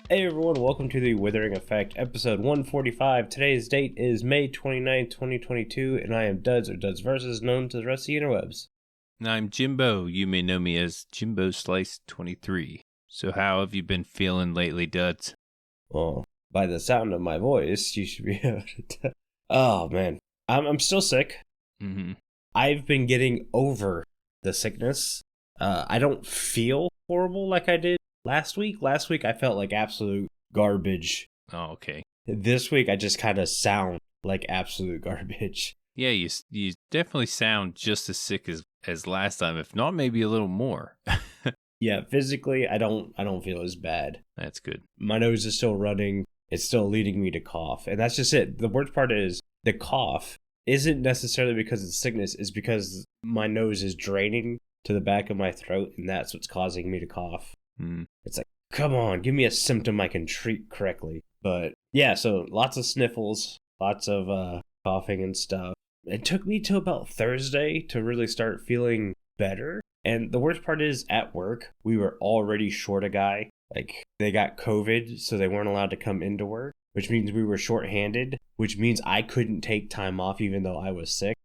Hey everyone, welcome to the Withering Effect, episode 145. Today's date is May 29th, 2022, and I am Duds or Duds Versus, known to the rest of the interwebs. And I'm Jimbo. You may know me as Jimbo Slice 23. So how have you been feeling lately, Duds? Well, by the sound of my voice, you should be able to tell. Oh man, I'm still sick. Mm-hmm. I've been getting over the sickness. I don't feel horrible like I did last week. Last week I felt like absolute garbage. Oh, okay. This week I just kind of sound like absolute garbage. Yeah, you definitely sound just as sick as last time, if not maybe a little more. Yeah, physically I don't feel as bad. That's good. My nose is still running. It's still leading me to cough. And that's just it. The worst part is the cough isn't necessarily because of sickness, it's because my nose is draining to the back of my throat, and that's what's causing me to cough. It's like, come on, give me a symptom I can treat correctly. But yeah, so lots of sniffles, lots of coughing and stuff. It took me till about Thursday to really start feeling better. And the worst part is, at work, we were already short a guy. Like, they got COVID, so they weren't allowed to come into work, which means we were shorthanded, which means I couldn't take time off even though I was sick.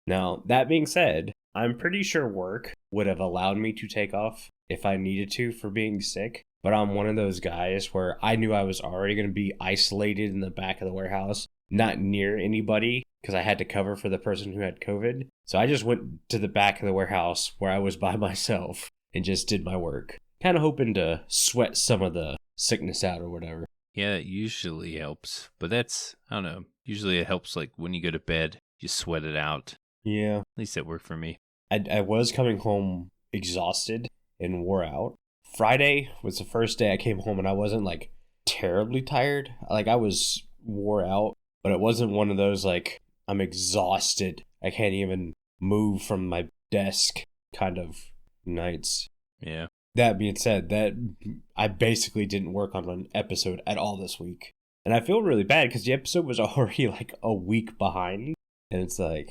Now, that being said, I'm pretty sure work would have allowed me to take off if I needed to for being sick. But I'm one of those guys where I knew I was already going to be isolated in the back of the warehouse, not near anybody, because I had to cover for the person who had COVID. So I just went to the back of the warehouse where I was by myself and just did my work. Kind of hoping to sweat some of the sickness out or whatever. Yeah, it usually helps. But that's, I don't know, usually it helps like when you go to bed, you sweat it out. Yeah. At least that worked for me. I was coming home exhausted and wore out. Friday was the first day I came home and I wasn't like terribly tired. Like I was wore out, but it wasn't one of those like I'm exhausted, I can't even move from my desk kind of nights. Yeah. That being said, that I basically didn't work on an episode at all this week. And I feel really bad because the episode was already like a week behind. And it's like,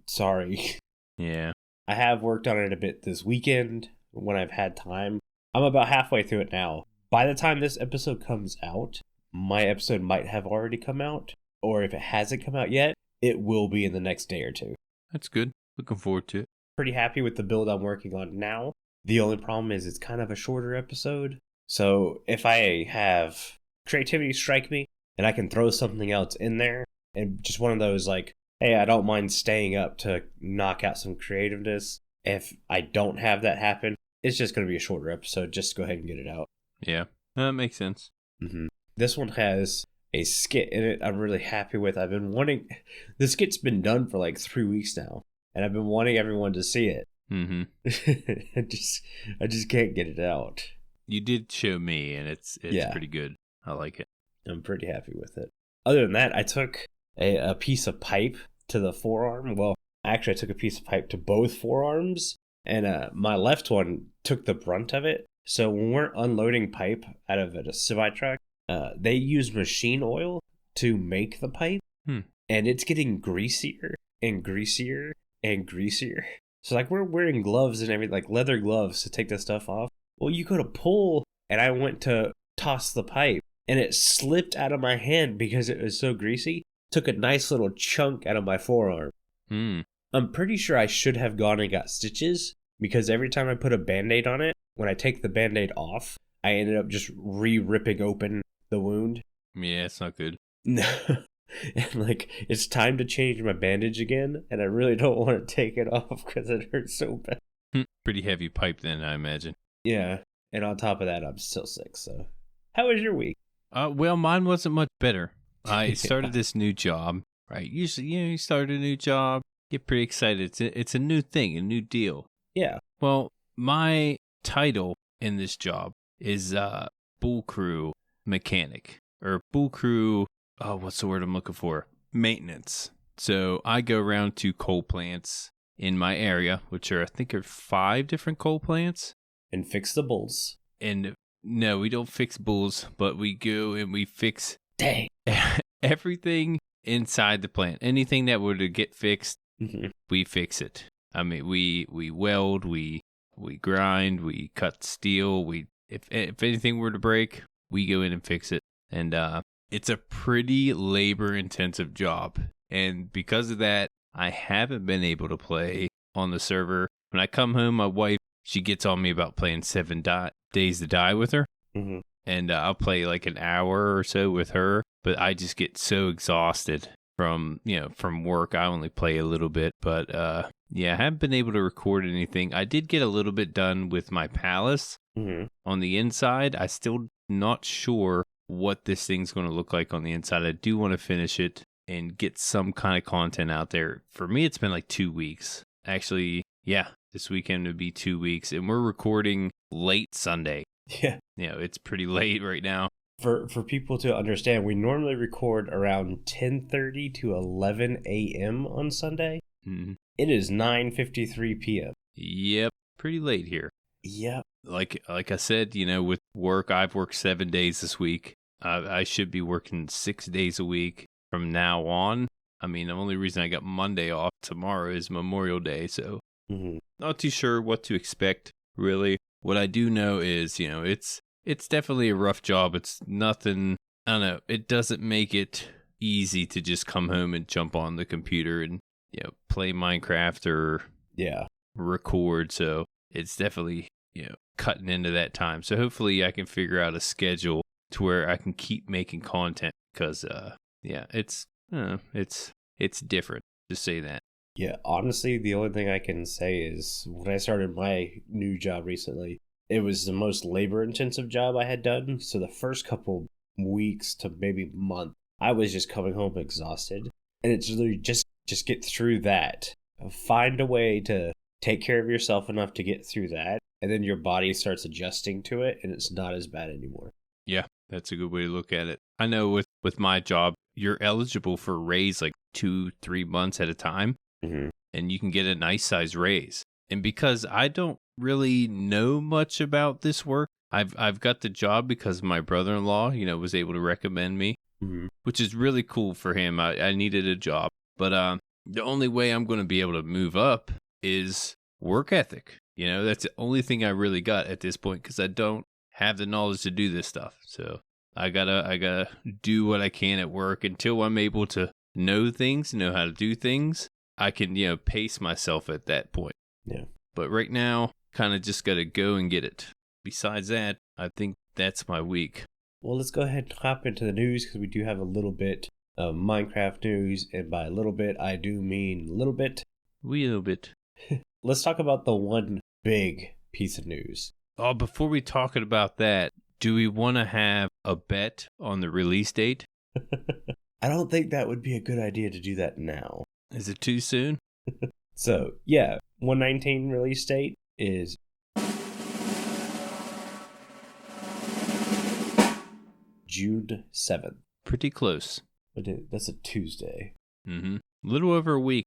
sorry. Yeah. I have worked on it a bit this weekend when I've had time. I'm about halfway through it now. By the time this episode comes out, my episode might have already come out. Or if it hasn't come out yet, it will be in the next day or two. That's good. Looking forward to it. Pretty happy with the build I'm working on now. The only problem is it's kind of a shorter episode. So if I have creativity strike me and I can throw something else in there, and just one of those like, hey, I don't mind staying up to knock out some creativeness. If I don't have that happen, it's just going to be a shorter episode. Just go ahead and get it out. Yeah, that makes sense. Mm-hmm. This one has a skit in it I'm really happy with. I've been wanting... The skit's been done for like 3 weeks now, and I've been wanting everyone to see it. Mm-hmm. I just can't get it out. You did show me, and it's pretty good. I like it. I'm pretty happy with it. Other than that, I took a piece of pipe to the forearm. Well, actually, I took a piece of pipe to both forearms, and my left one took the brunt of it. So when we're unloading pipe out of a semi-truck, they use machine oil to make the pipe, and it's getting greasier and greasier and greasier. So like we're wearing gloves and everything, like leather gloves to take this stuff off. Well, you go to pull, and I went to toss the pipe, and it slipped out of my hand because it was so greasy. Took a nice little chunk out of my forearm. I'm pretty sure I should have gone and got stitches, because every time I put a Band-Aid on it, when I take the Band-Aid off, I ended up just ripping open the wound. Yeah, it's not good. No. And like, it's time to change my bandage again, and I really don't want to take it off because it hurts so bad. Pretty heavy pipe then, I imagine. Yeah, and on top of that, I'm still sick, so. How was your week? Well, mine wasn't much better. I started this new job, right? Usually, you start a new job, get pretty excited. It's a new thing, a new deal. Yeah. Well, my title in this job is Bull Crew Mechanic, or Bull Crew, what's the word I'm looking for? Maintenance. So I go around to coal plants in my area, which I think are 5 different coal plants. And fix the bulls. And no, we don't fix bulls, but we go and we fix Dang. everything inside the plant. Anything that were to get fixed, we fix it. I mean, we weld, we grind, we cut steel. If anything were to break, we go in and fix it. And it's a pretty labor-intensive job. And because of that, I haven't been able to play on the server. When I come home, my wife, she gets on me about playing 7 Days to Die with her. Mm-hmm. And I'll play like an hour or so with her. But I just get so exhausted from work. I only play a little bit. But yeah, I haven't been able to record anything. I did get a little bit done with my palace on the inside. I still not sure what this thing's going to look like on the inside. I do want to finish it and get some kind of content out there. For me, it's been like 2 weeks. Actually, yeah, this weekend would be 2 weeks. And we're recording late Sunday. Yeah. It's pretty late right now. For people to understand, we normally record around 10:30 to 11 a.m. on Sunday. Mm-hmm. It is 9:53 p.m. Yep, pretty late here. Yep. Like I said, with work, I've worked 7 days this week. I should be working 6 days a week from now on. I mean, the only reason I got Monday off tomorrow is Memorial Day, so not too sure what to expect, really. What I do know is, it's definitely a rough job. It's nothing, I don't know, it doesn't make it easy to just come home and jump on the computer and, play Minecraft or record. So it's definitely, cutting into that time. So hopefully I can figure out a schedule to where I can keep making content because, it's different to say that. Yeah, honestly, the only thing I can say is when I started my new job recently, it was the most labor-intensive job I had done. So the first couple weeks to maybe month, I was just coming home exhausted. And it's literally just get through that. Find a way to take care of yourself enough to get through that. And then your body starts adjusting to it, and it's not as bad anymore. Yeah, that's a good way to look at it. I know with my job, you're eligible for a raise like 2-3 months at a time. And you can get a nice size raise. And because I don't really know much about this work, I've got the job because my brother-in-law, was able to recommend me, which is really cool for him. I needed a job. But the only way I'm going to be able to move up is work ethic. That's the only thing I really got at this point because I don't have the knowledge to do this stuff. So I gotta do what I can at work until I'm able to know things, know how to do things. I can, pace myself at that point. Yeah. But right now, kind of just got to go and get it. Besides that, I think that's my week. Well, let's go ahead and hop into the news because we do have a little bit of Minecraft news. And by a little bit, I do mean a little bit. We a little bit. Let's talk about the one big piece of news. Oh, before we talk about that, do we want to have a bet on the release date? I don't think that would be a good idea to do that now. Is it too soon? So, yeah, 119 release date is June 7th. Pretty close. That's a Tuesday. A little over a week.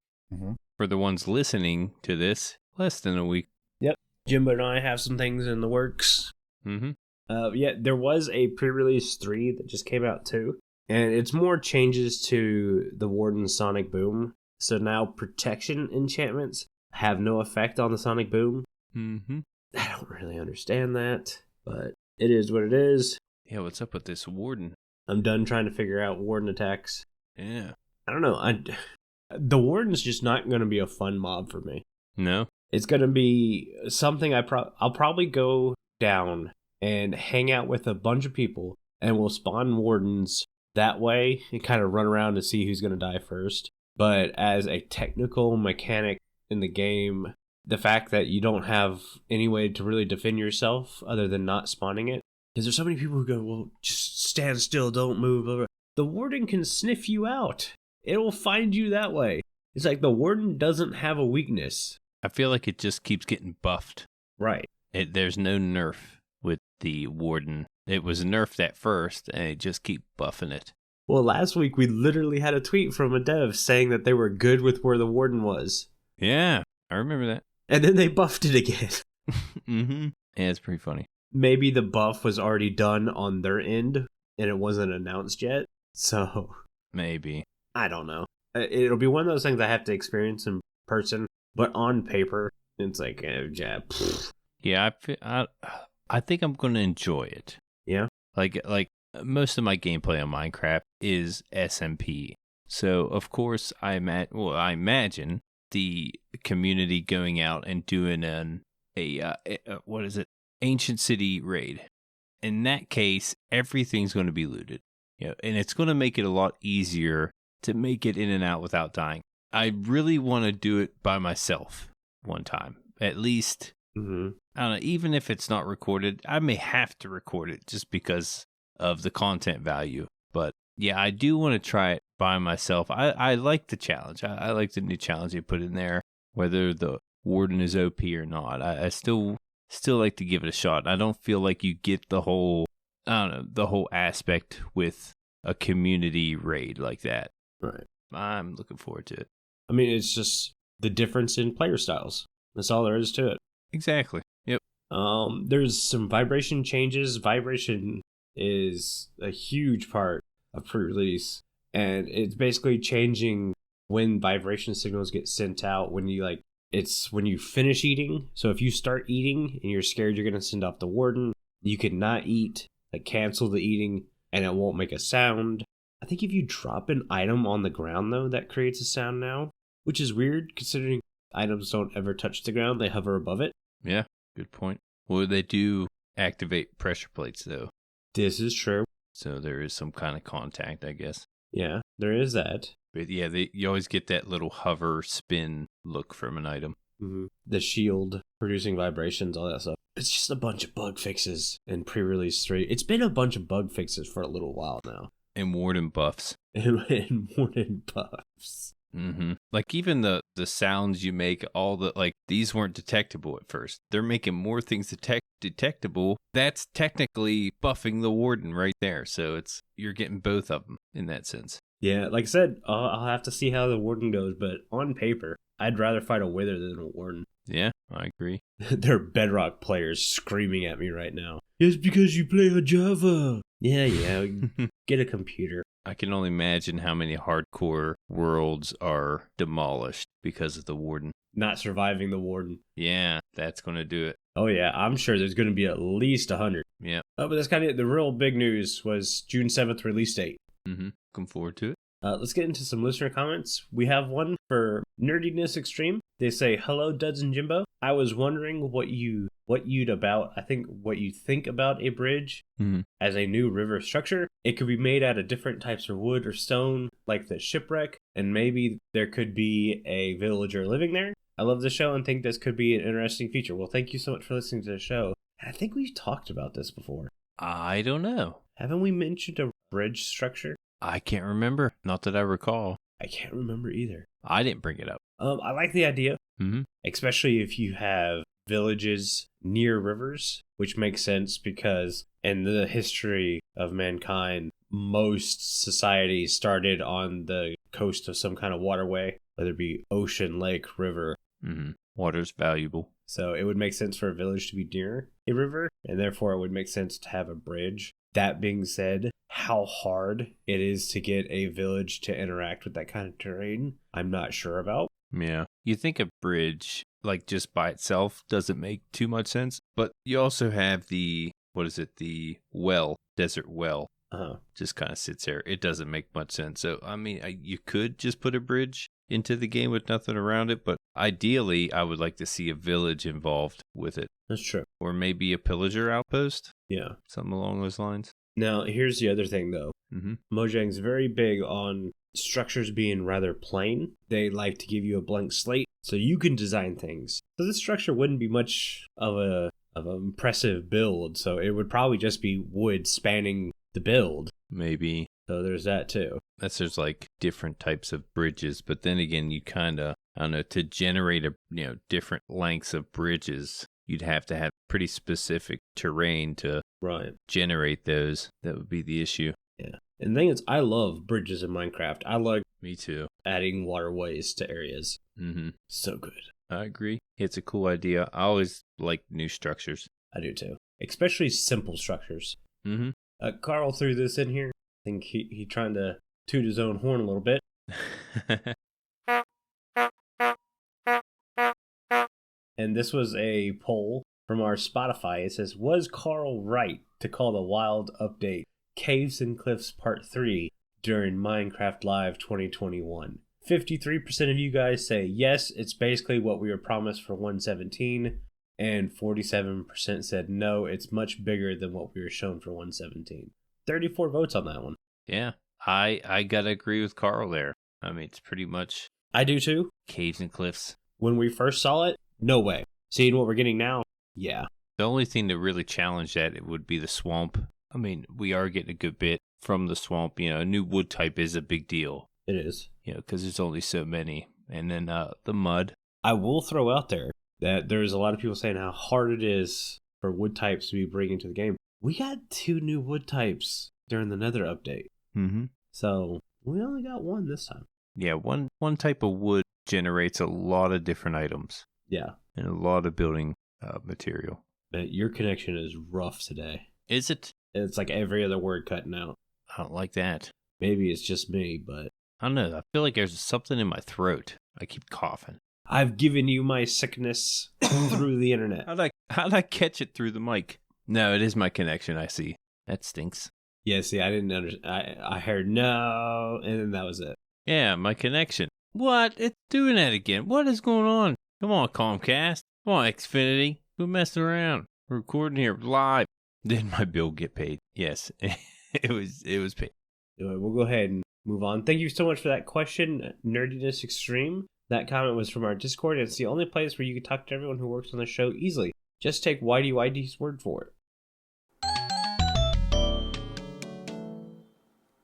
For the ones listening to this, less than a week. Yep. Jimbo and I have some things in the works. There was a pre-release 3 that just came out too. And it's more changes to the Wardens Sonic Boom. So now protection enchantments have no effect on the Sonic Boom. I don't really understand that, but it is what it is. Yeah, what's up with this Warden? I'm done trying to figure out Warden attacks. Yeah. I don't know. The Warden's just not going to be a fun mob for me. No? It's going to be something I'll probably go down and hang out with a bunch of people, and we'll spawn Wardens that way and kind of run around to see who's going to die first. But as a technical mechanic in the game, the fact that you don't have any way to really defend yourself other than not spawning it, because there's so many people who go, well, just stand still, don't move. The Warden can sniff you out. It will find you that way. It's like the Warden doesn't have a weakness. I feel like it just keeps getting buffed. Right. There's no nerf with the Warden. It was nerfed at first, and it just keep buffing it. Well, last week we literally had a tweet from a dev saying that they were good with where the Warden was. Yeah, I remember that. And then they buffed it again. Yeah, it's pretty funny. Maybe the buff was already done on their end, and it wasn't announced yet. So... maybe. I don't know. It'll be one of those things I have to experience in person, but on paper, it's like, Yeah, I think I'm going to enjoy it. Yeah? Like most of my gameplay on Minecraft is SMP. So of course I imagine the community going out and doing what is it? Ancient city raid. In that case, everything's going to be looted. And it's going to make it a lot easier to make it in and out without dying. I really want to do it by myself one time. At least, I don't know, even if it's not recorded, I may have to record it just because of the content value. But yeah, I do want to try it by myself. I like the challenge. I like the new challenge they put in there, whether the Warden is OP or not. I still like to give it a shot. I don't feel like you get the whole aspect with a community raid like that. Right. I'm looking forward to it. I mean, it's just the difference in player styles. That's all there is to it. Exactly. Yep. There's some vibration changes. Vibration is a huge part of pre-release, and it's basically changing when vibration signals get sent out when you it's when you finish eating. So if you start eating and you're scared you're going to send off the Warden, you can not eat, cancel the eating, and it won't make a sound. I think if you drop an item on the ground, though, that creates a sound now, which is weird considering items don't ever touch the ground. They hover above it. Yeah, good point. Well, they do activate pressure plates, though. This is true. So there is some kind of contact, I guess. Yeah, there is that. But yeah, you always get that little hover spin look from an item. Mm-hmm. The shield producing vibrations, all that stuff. It's just a bunch of bug fixes in pre-release 3. It's been a bunch of bug fixes for a little while now. And Warden buffs. And Warden buffs. Mm-hmm. Like even the sounds you make, these weren't detectable at first. They're making more things detectable. That's technically buffing the Warden right there. So you're getting both of them in that sense. Yeah, like I said, I'll have to see how the Warden goes, but on paper, I'd rather fight a Wither than a Warden. Yeah, I agree. They're Bedrock players screaming at me right now. It's because you play on Java. Yeah, get a computer. I can only imagine how many hardcore worlds are demolished because of the Warden. Not surviving the Warden. Yeah, that's going to do it. Oh yeah, I'm sure there's going to be at least 100. Yeah. Oh, but that's kind of it. The real big news was June 7th release date. Mm-hmm. Looking forward to it. Let's get into some listener comments. We have one for NerdinessExtreme. They say, "Hello, Duds and Jimbo. I was wondering what you think about a bridge as a new river structure. It could be made out of different types of wood or stone, like the shipwreck, and maybe there could be a villager living there. I love the show and think this could be an interesting feature." Well, thank you so much for listening to the show. I think we've talked about this before. I don't know. Haven't we mentioned a bridge structure? I can't remember. Not that I recall. I can't remember either. I didn't bring it up. I like the idea, especially if you have villages near rivers, which makes sense because in the history of mankind, most societies started on the coast of some kind of waterway, whether it be ocean, lake, river. Mm-hmm. Water's valuable. So it would make sense for a village to be near a river, and therefore it would make sense to have a bridge. That being said, how hard it is to get a village to interact with that kind of terrain, I'm not sure about. Yeah. You think a bridge, just by itself, doesn't make too much sense. But you also have the well, desert well. Just kind of sits there. It doesn't make much sense. So, I mean, you could just put a bridge into the game with nothing around it. But ideally, I would like to see a village involved with it. That's true. Or maybe a pillager outpost. Yeah. Something along those lines. Now, here's the other thing, though. Mojang's very big on structures being rather plain. They like to give you a blank slate so you can design things. So this structure wouldn't be much of an impressive build. So it would probably just be wood spanning the build. Maybe. So there's that too. There's different types of bridges, but then again, you kind of, I don't know, to generate different lengths of bridges, you'd have to have pretty specific terrain to generate those. That would be the issue. Yeah. And the thing is, I love bridges in Minecraft. I like Me too. adding waterways to areas. Mm-hmm. So good. I agree. It's a cool idea. I always like new structures. I do too. Especially simple structures. Mm-hmm. Carl threw this in here. I think he trying to toot his own horn a little bit. And this was a poll from our Spotify. It says, "Was Carl right to call the wild update Caves and Cliffs Part 3 during Minecraft Live 2021. 53% of you guys say yes, it's basically what we were promised for 117, and 47% said no, it's much bigger than what we were shown for 117. 34 votes on that one. Yeah, I gotta agree with Carl there. I mean, it's pretty much... I do too. Caves and Cliffs. When we first saw it, no way. Seeing what we're getting now, yeah. The only thing to really challenge that it would be the swamp. I mean, we are getting a good bit from the swamp. You know, a new wood type is a big deal. It is. You know, because there's only so many. And then the mud. I will throw out there that there's a lot of people saying how hard it is for wood types to be bringing to the game. We got 2 new wood types during the Nether update. Mm-hmm. So we only got 1 this time. Yeah, one type of wood generates a lot of different items. Yeah. And a lot of building material. But your connection is rough today. Is it? It's like every other word cutting out. I don't like that. Maybe it's just me, but... I don't know. I feel like there's something in my throat. I keep coughing. I've given you my sickness through the internet. How'd I catch it through the mic? No, it is my connection, I see. That stinks. Yeah, see, I didn't understand. I heard no, and then that was it. Yeah, my connection. What? It's doing that again. What is going on? Come on, Comcast. Come on, Xfinity. Quit messing around. We're recording here live. Did my bill get paid? Yes, it was paid. Anyway, we'll go ahead and move on. Thank you so much for that question, NerdinessExtreme. That comment was from our Discord, and it's the only place where you can talk to everyone who works on the show easily. Just take YDYD's word for it.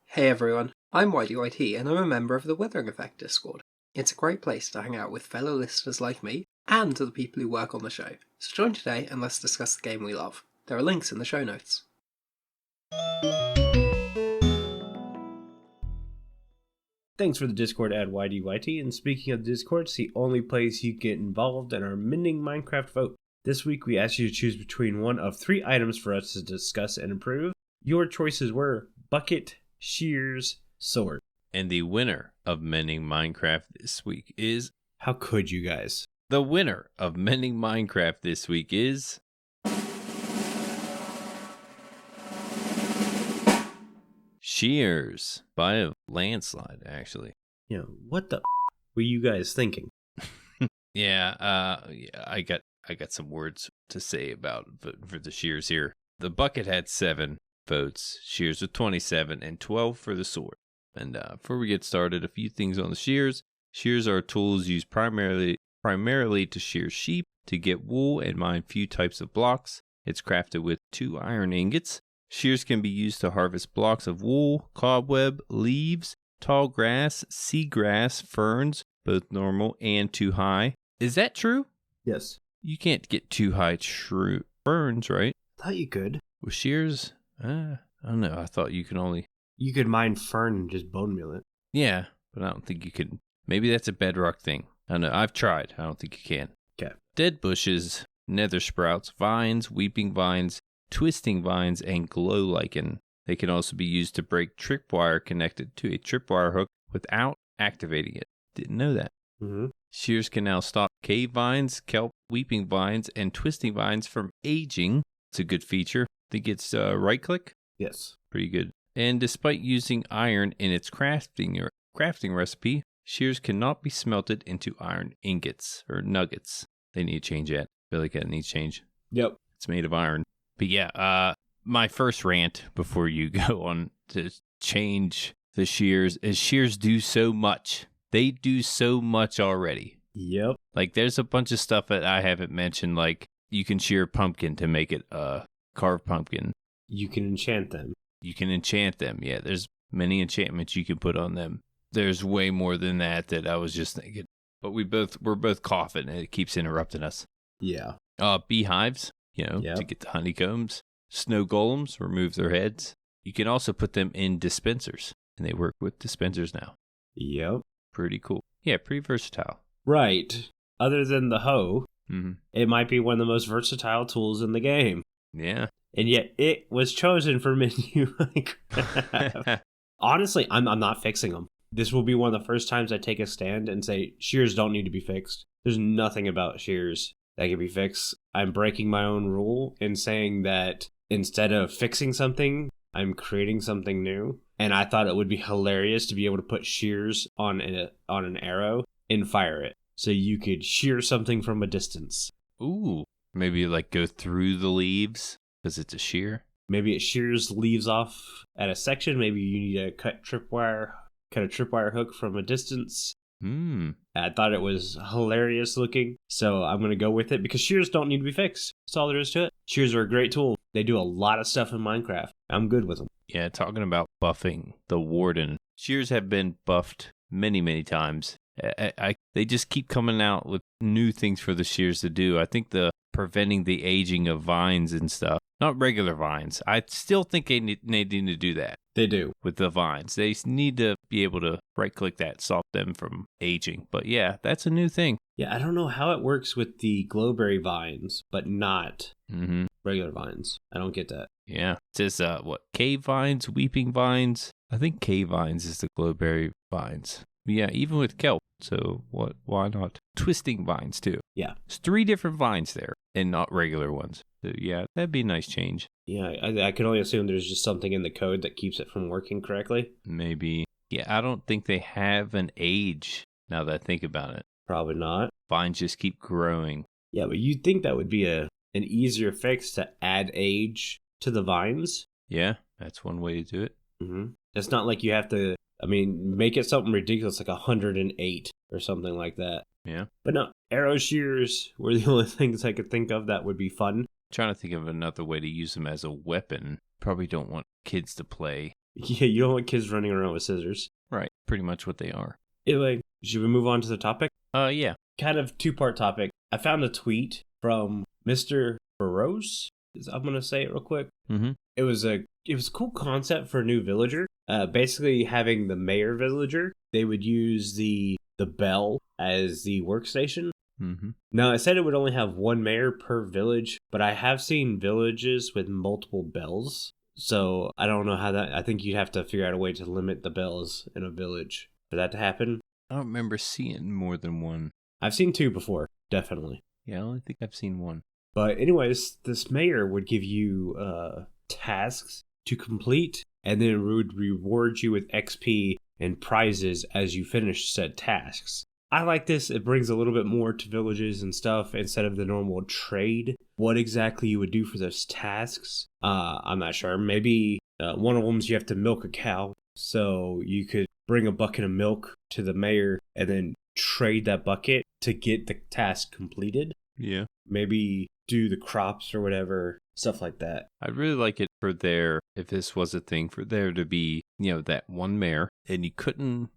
Hey everyone, I'm YDYT and I'm a member of the Withering Effect Discord. It's a great place to hang out with fellow listeners like me and the people who work on the show. So join today and let's discuss the game we love. There are links in the show notes. Thanks for the Discord ad YDYT, and speaking of the Discord, it's the only place you get involved in our Mending Minecraft vote. This week we asked you to choose between one of 3 items for us to discuss and improve. Your choices were bucket, shears, sword. And the winner of Mending Minecraft this week is... How could you guys? The winner of Mending Minecraft this week is... Shears, by a landslide, actually. You know, what the were you guys thinking? Yeah, I got some words to say about for the Shears here. The bucket had 7 votes, Shears with 27, and 12 for the sword. And before we get started, a few things on the shears. Shears are tools used primarily to shear sheep, to get wool, and mine few types of blocks. It's crafted with 2 iron ingots. Shears can be used to harvest blocks of wool, cobweb, leaves, tall grass, seagrass, ferns, both normal and too high. Is that true? Yes. You can't get too high ferns, right? Thought you could. With shears? I don't know. I thought you could only... You could mine fern and just bone meal it. Yeah, but I don't think you could. Maybe that's a bedrock thing. I don't know. I've tried. I don't think you can. Okay. Dead bushes, nether sprouts, vines, weeping vines, twisting vines, and glow lichen. They can also be used to break tripwire connected to a tripwire hook without activating it. Didn't know that. Mm-hmm. Shears can now stop cave vines, kelp, weeping vines, and twisting vines from aging. It's a good feature. I think it's right click. Yes. Pretty good. And despite using iron in its crafting recipe, shears cannot be smelted into iron ingots or nuggets. They need to change that. I feel like that needs change. Yep. It's made of iron. But yeah, my first rant before you go on to change the shears is shears do so much. They do so much already. Yep. Like there's a bunch of stuff that I haven't mentioned, like you can shear pumpkin to make it a carved pumpkin. You can enchant them. You can enchant them. Yeah, there's many enchantments you can put on them. There's way more than that I was just thinking. But we're both coughing and it keeps interrupting us. Yeah. Beehives, to get the honeycombs. Snow golems, remove their heads. You can also put them in dispensers, and they work with dispensers now. Yep. Pretty cool. Yeah, pretty versatile. Right. Other than the hoe, Mm-hmm. It might be one of the most versatile tools in the game. Yeah. And yet it was chosen for menu Minecraft. Honestly, I'm not fixing them. This will be one of the first times I take a stand and say shears don't need to be fixed. There's nothing about shears that can be fixed. I'm breaking my own rule in saying that instead of fixing something, I'm creating something new. And I thought it would be hilarious to be able to put shears on an arrow and fire it. So you could shear something from a distance. Ooh. Maybe like go through the leaves because it's a shear. Maybe it shears leaves off at a section. Maybe you need to cut a tripwire hook from a distance. I thought it was hilarious looking, so I'm going to go with it because shears don't need to be fixed. That's all there is to it. Shears are a great tool. They do a lot of stuff in Minecraft. I'm good with them. Yeah, talking about buffing the Warden. Shears have been buffed many, many times. They just keep coming out with new things for the shears to do. I think the preventing the aging of vines and stuff. Not regular vines. I still think they need to do that. They do. With the vines. They need to be able to right-click that, stop them from aging. But yeah, that's a new thing. Yeah, I don't know how it works with the glowberry vines, but not regular vines. I don't get that. Yeah. It says, cave vines, weeping vines? I think cave vines is the glowberry vines. Yeah, even with kelp. So why not twisting vines too? Yeah. There's 3 different vines there and not regular ones. So yeah, that'd be a nice change. Yeah, I can only assume there's just something in the code that keeps it from working correctly. Maybe. Yeah, I don't think they have an age now that I think about it. Probably not. Vines just keep growing. Yeah, but you'd think that would be an easier fix to add age to the vines. Yeah, that's one way to do it. It's not like you have to, make it something ridiculous like 108 or something like that. Yeah. But no, arrow shears were the only things I could think of that would be fun. Trying to think of another way to use them as a weapon. Probably don't want kids to play. Yeah, you don't want kids running around with scissors. Right, pretty much what they are. Anyway, should we move on to the topic? Yeah. Kind of 2-part topic. I found a tweet from MrBrose. I'm going to say it real quick. It was a cool concept for a new villager. Basically having the mayor villager, they would use the bell as the workstation. Now, I said it would only have 1 mayor per village, but I have seen villages with multiple bells. So I don't know how that... I think you'd have to figure out a way to limit the bells in a village for that to happen. I don't remember seeing more than 1. I've seen 2 before, definitely. Yeah, I only think I've seen 1. But anyways, this mayor would give you tasks to complete, and then would reward you with XP and prizes as you finish said tasks. I like this. It brings a little bit more to villages and stuff instead of the normal trade. What exactly you would do for those tasks, I'm not sure. Maybe one of them is you have to milk a cow. So you could bring a bucket of milk to the mayor and then trade that bucket to get the task completed. Yeah. Maybe do the crops or whatever, stuff like that. I'd really like it for there, if this was a thing, for there to be, that 1 mayor, and you couldn't,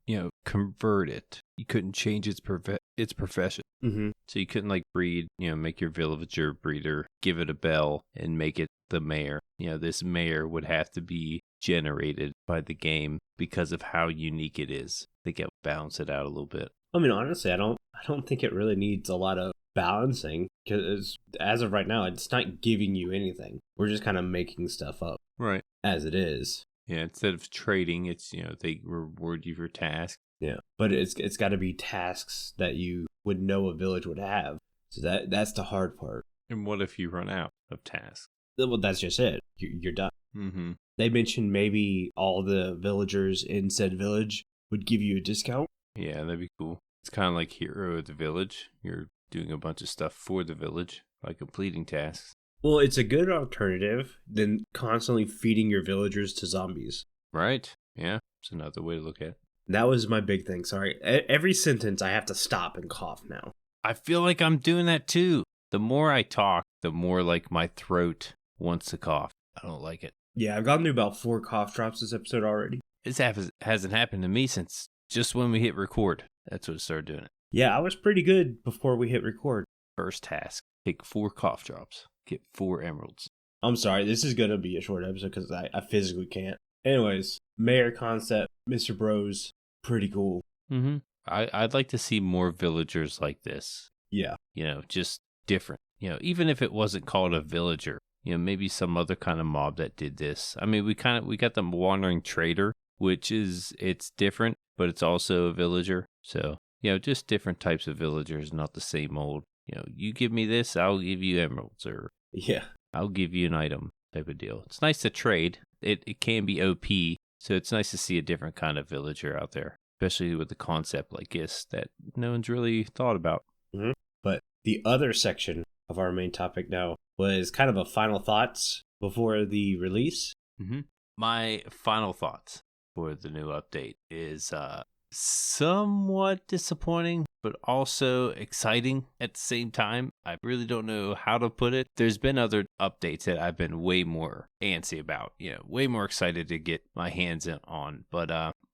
convert it. You couldn't change its profession. So you couldn't breed, make your villager breeder, give it a bell, and make it the mayor. This mayor would have to be generated by the game because of how unique it is. I think it would balance it out a little bit. Honestly, I don't think it really needs a lot of balancing, because as of right now, it's not giving you anything. We're just kind of making stuff up. Right. As it is. Yeah, instead of trading, it's, they reward you for tasks. Yeah, but it's got to be tasks that you would know a village would have. So that's the hard part. And what if you run out of tasks? Well, that's just it. You're done. They mentioned maybe all the villagers in said village would give you a discount. Yeah, that'd be cool. It's kind of like Hero of the Village. You're doing a bunch of stuff for the village by completing tasks. Well, it's a good alternative than constantly feeding your villagers to zombies. Right. Yeah, it's another way to look at it. That was my big thing. Sorry. Every sentence I have to stop and cough now. I feel like I'm doing that too. The more I talk, the more my throat wants to cough. I don't like it. Yeah, I've gone through about 4 cough drops this episode already. This hasn't happened to me since just when we hit record. That's what started doing it. Yeah, I was pretty good before we hit record. First task, take 4 cough drops, get 4 emeralds. I'm sorry, this is going to be a short episode because I physically can't. Anyways, mayor concept, MrBrose, pretty cool. I'd like to see more villagers like this. Yeah. Just different. Even if it wasn't called a villager, maybe some other kind of mob that did this. We got the wandering trader, which it's different, but it's also a villager. So, just different types of villagers, not the same old, you give me this, I'll give you emeralds, or yeah, I'll give you an item. type of deal. It's nice to trade. It can be OP, so it's nice to see a different kind of villager out there, especially with the concept like this that no one's really thought about. Mm-hmm. But the other section of our main topic now was kind of a final thoughts before the release. Mm-hmm. My final thoughts for the new update is somewhat disappointing, but also exciting at the same time. I really don't know how to put it. There's been other updates that I've been way more antsy about, way more excited to get my hands on. But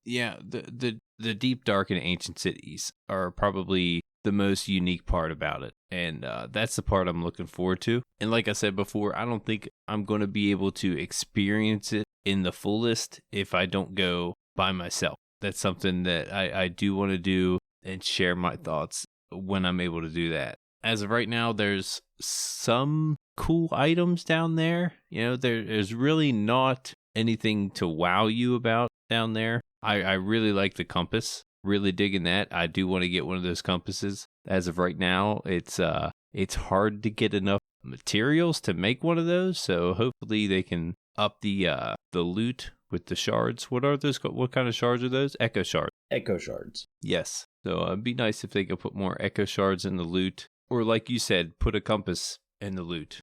the deep, dark, and ancient cities are probably the most unique part about it. And that's the part I'm looking forward to. And like I said before, I don't think I'm going to be able to experience it in the fullest if I don't go by myself. That's something that I do want to do and share my thoughts when I'm able to do that. As of right now, there's some cool items down there. There's really not anything to wow you about down there. I really like the compass. Really digging that. I do want to get one of those compasses. As of right now, it's hard to get enough materials to make one of those. So hopefully they can up the loot with the shards. What are those? What kind of shards are those? Echo shards. Echo shards. Yes. So it'd be nice if they could put more echo shards in the loot. Or like you said, put a compass in the loot.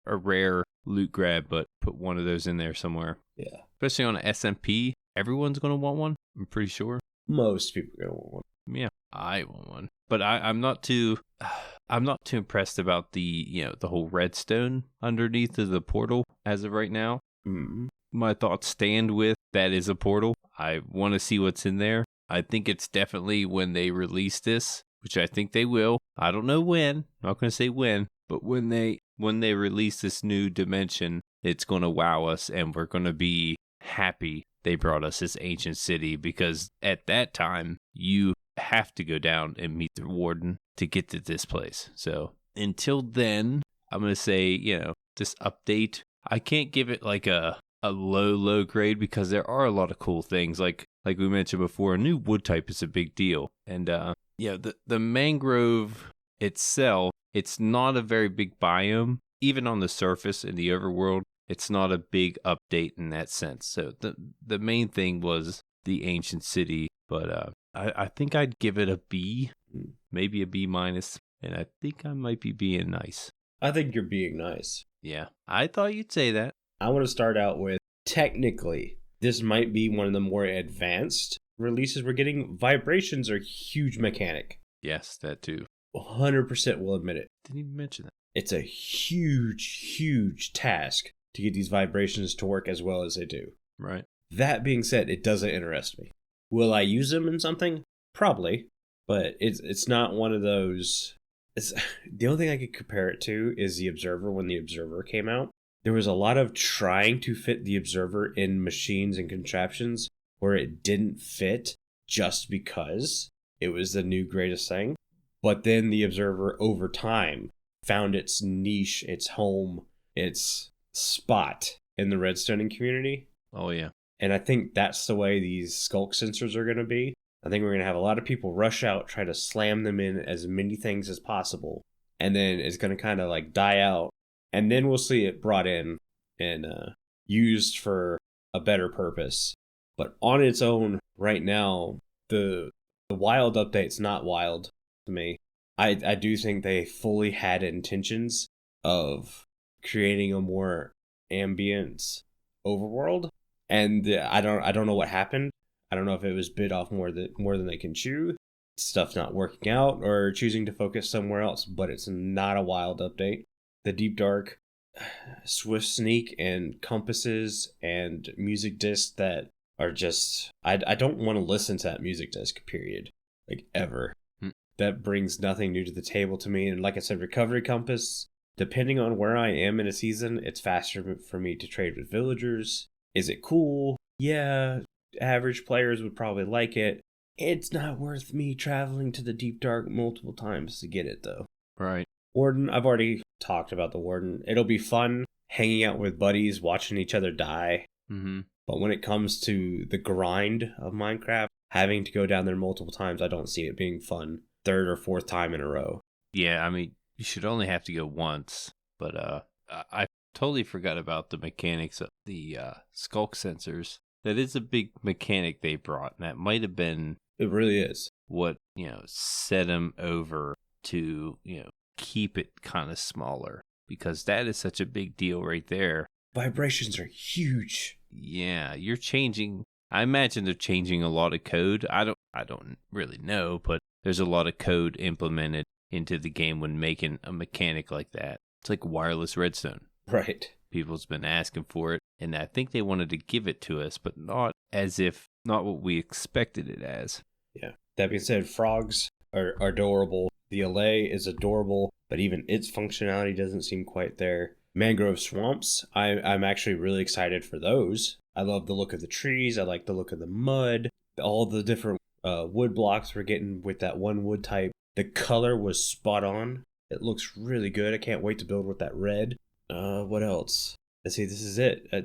A rare loot grab, but put one of those in there somewhere. Yeah. Especially on an SMP. Everyone's going to want one, I'm pretty sure. Most people are going to want one. Yeah, I want one. But I'm not too impressed about the whole redstone underneath of the portal as of right now. Mm-hmm. My thoughts stand with that is a portal. I want to see what's in there. I think it's definitely when they release this, which I think they will. I don't know when. I'm not going to say when, but when they release this new dimension, it's going to wow us and we're going to be happy they brought us this ancient city, because at that time you have to go down and meet the warden to get to this place. So until then, I'm going to say, this update, I can't give it like a low grade because there are a lot of cool things. Like we mentioned before, a new wood type is a big deal. And the mangrove itself, it's not a very big biome. Even on the surface in the overworld, it's not a big update in that sense. So the main thing was the ancient city. But I think I'd give it a B, maybe a B minus. And I think I might be being nice. I think you're being nice. Yeah, I thought you'd say that. I want to start out with, technically, this might be one of the more advanced releases we're getting. Vibrations are a huge mechanic. Yes, that too. 100% will admit it. Didn't even mention that. It's a huge task to get these vibrations to work as well as they do. Right. That being said, it doesn't interest me. Will I use them in something? Probably. But it's not one of those... the only thing I could compare it to is the Observer. When the Observer came out, there was a lot of trying to fit the Observer in machines and contraptions where it didn't fit just because it was the new greatest thing. But then the Observer, over time, found its niche, its home, its spot in the redstoning community. Oh, yeah. And I think that's the way these skulk sensors are going to be. I think we're going to have a lot of people rush out, try to slam them in as many things as possible. And then it's going to kind of like die out. And then we'll see it brought in and used for a better purpose. But on its own, right now, the wild update's not wild to me. I do think they fully had intentions of creating a more ambient overworld. And I don't know what happened. I don't know if it was bit off more than they can chew, stuff not working out, or choosing to focus somewhere else. But it's not a wild update. The Deep Dark, Swift Sneak, and compasses and music discs that are just... I don't want to listen to that music disc, period. Like, ever. That brings nothing new to the table to me. And like I said, Recovery Compass, depending on where I am in a season, it's faster for me to trade with villagers. Is it cool? Yeah. Average players would probably like it. It's not worth me traveling to the Deep Dark multiple times to get it, though. Right. Warden, I've already talked about the Warden. It'll be fun hanging out with buddies, watching each other die. Mm-hmm. But when it comes to the grind of Minecraft, having to go down there multiple times, I don't see it being fun. Third or fourth time in a row. Yeah, I mean, you should only have to go once. But I totally forgot about the mechanics of the skulk sensors. That is a big mechanic they brought, and that might have been It really is. what, set them over to, keep it kind of smaller, because that is such a big deal right there. Vibrations are huge. Yeah, you're changing. I imagine they're changing a lot of code. I don't really know, but there's a lot of code implemented into the game when making a mechanic like that. It's like wireless redstone. Right. People's been asking for it, and I think they wanted to give it to us, but not what we expected it as. Yeah. That being said, frogs are adorable. The allay is adorable, but even its functionality doesn't seem quite there. Mangrove swamps, I'm actually really excited for those. I love the look of the trees. I like the look of the mud. All the different wood blocks we're getting with that one wood type. The color was spot on. It looks really good. I can't wait to build with that red. What else? Let's see, this is it. I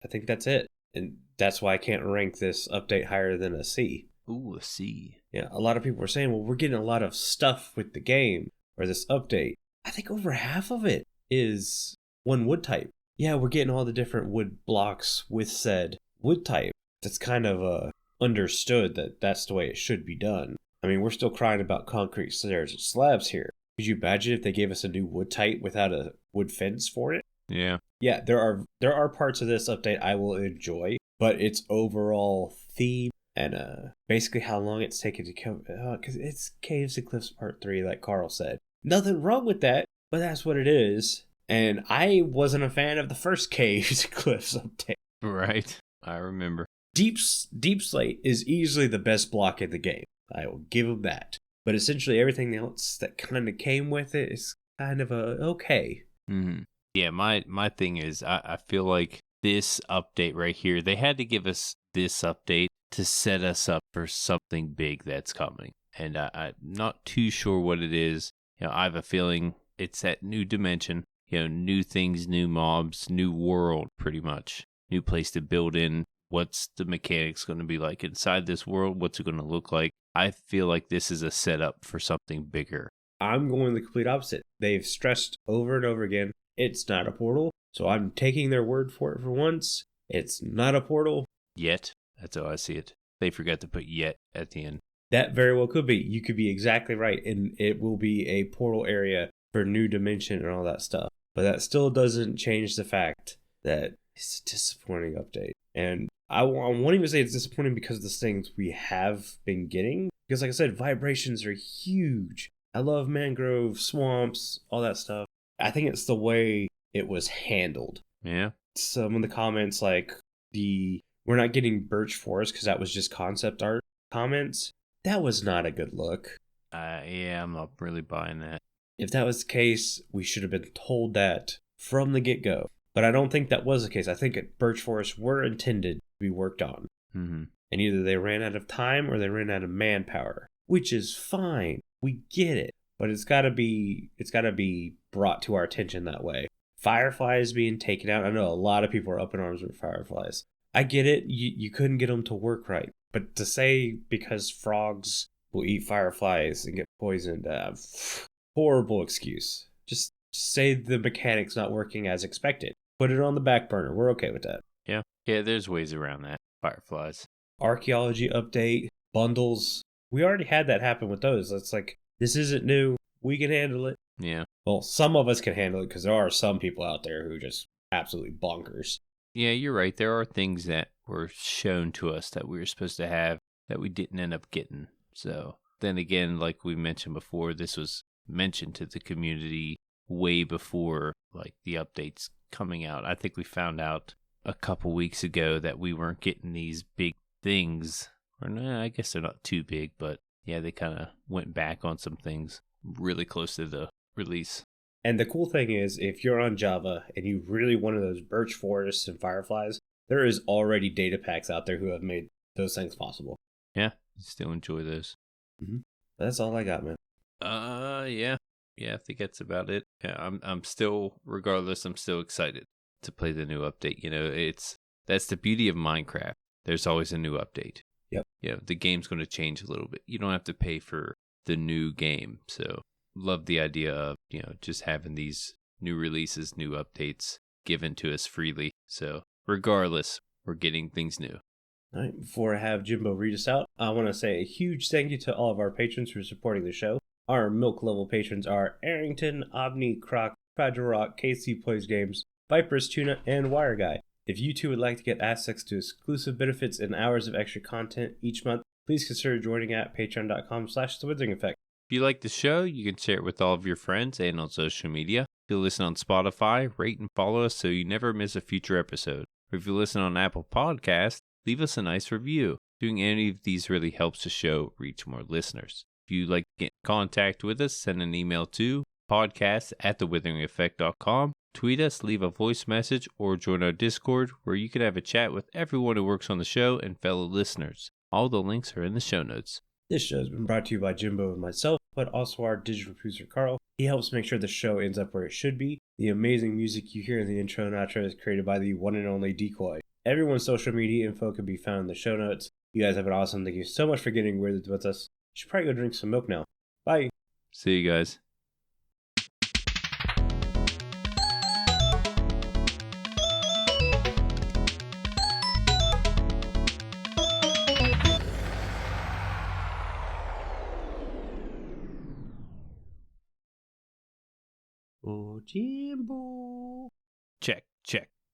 think that's it. And that's why I can't rank this update higher than a C. Ooh, a C. Yeah, a lot of people were saying, well, we're getting a lot of stuff with the game or this update. I think over half of it is one wood type. Yeah, we're getting all the different wood blocks with said wood type. That's kind of understood that that's the way it should be done. I mean, we're still crying about concrete stairs and slabs here. Could you imagine if they gave us a new wood type without a wood fence for it? Yeah. Yeah, there are parts of this update I will enjoy, but its overall theme and basically how long it's taken to come, because it's Caves and Cliffs Part 3, like Carl said. Nothing wrong with that, but that's what it is. And I wasn't a fan of the first Caves and Cliffs update. Right. I remember. Deep Slate is easily the best block in the game. I will give them that. But essentially everything else that kind of came with it is kind of okay. Mm-hmm. Yeah, my thing is, I feel like this update right here, they had to give us this update to set us up for something big that's coming. And I'm not too sure what it is. I have a feeling it's that new dimension, new things, new mobs, new world, pretty much. New place to build in. What's the mechanics going to be like inside this world? What's it going to look like? I feel like this is a setup for something bigger. I'm going the complete opposite. They've stressed over and over again, it's not a portal. So I'm taking their word for it for once. It's not a portal. Yet. That's how I see it. They forgot to put yet at the end. That very well could be. You could be exactly right. And it will be a portal area for new dimension and all that stuff. But that still doesn't change the fact that it's a disappointing update. And I won't even say it's disappointing because of the things we have been getting. Because like I said, vibrations are huge. I love mangrove, swamps, all that stuff. I think it's the way it was handled. Yeah. Some of the comments like we're not getting birch forest because that was just concept art comments. That was not a good look. Yeah, I'm not really buying that. If that was the case, we should have been told that from the get-go. But I don't think that was the case. I think birch forests were intended to be worked on. Mm-hmm. And either they ran out of time or they ran out of manpower, which is fine. We get it. But it's got to be brought to our attention that way. Fireflies being taken out. I know a lot of people are up in arms with fireflies. I get it. You couldn't get them to work right. But to say because frogs will eat fireflies and get poisoned, horrible excuse. Just say the mechanic's not working as expected. Put it on the back burner. We're okay with that. Yeah. Yeah, there's ways around that. Fireflies. Archaeology update, bundles. We already had that happen with those. It's like, this isn't new. We can handle it. Yeah. Well, some of us can handle it because there are some people out there who just absolutely bonkers. Yeah, you're right. There are things that were shown to us that we were supposed to have that we didn't end up getting. So then again, like we mentioned before, this was mentioned to the community way before like the updates coming out. I think we found out a couple weeks ago that we weren't getting these big things. Or no, I guess they're not too big, but yeah, they kind of went back on some things really close to the release. And the cool thing is, if you're on Java and you really wanted those birch forests and fireflies, there is already data packs out there who have made those things possible. Yeah, still enjoy those. Mm-hmm. That's all I got, man. Yeah, I think that's about it. Yeah, I'm still, regardless, I'm still excited to play the new update. That's the beauty of Minecraft. There's always a new update. Yep. Yeah, the game's going to change a little bit. You don't have to pay for the new game. So love the idea of, just having these new releases, new updates. given to us freely. So regardless, we're getting things new. All right, before I have Jimbo read us out, I want to say a huge thank you to all of our patrons for supporting the show. Our milk level patrons are Aerington, Aubni, Crock, FragileRock, KC Plays Games, viperoustuna, and WyreGuy. If you too would like to get access to exclusive benefits and hours of extra content each month, please consider joining at patreon.com/The Withering Effect. If you like the show, you can share it with all of your friends and on social media. If you listen on Spotify, rate and follow us so you never miss a future episode. Or if you listen on Apple Podcasts, leave us a nice review. Doing any of these really helps the show reach more listeners. If you'd like to get in contact with us, send an email to podcast@thewitheringeffect.com. Tweet us, leave a voice message, or join our Discord where you can have a chat with everyone who works on the show and fellow listeners. All the links are in the show notes. This show has been brought to you by Jimbo and myself, but also our digital producer Carl. He helps make sure the show ends up where it should be. The amazing music you hear in the intro and outro is created by the one and only Decoy. Everyone's social media info can be found in the show notes. You guys have been awesome. Thank you so much for getting weirded with us. You should probably go drink some milk now. Bye. See you guys. Oh, Jimbo. Check.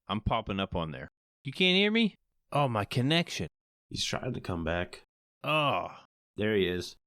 I'm popping up on there. You can't hear me? Oh, my connection. He's trying to come back. Oh. There he is.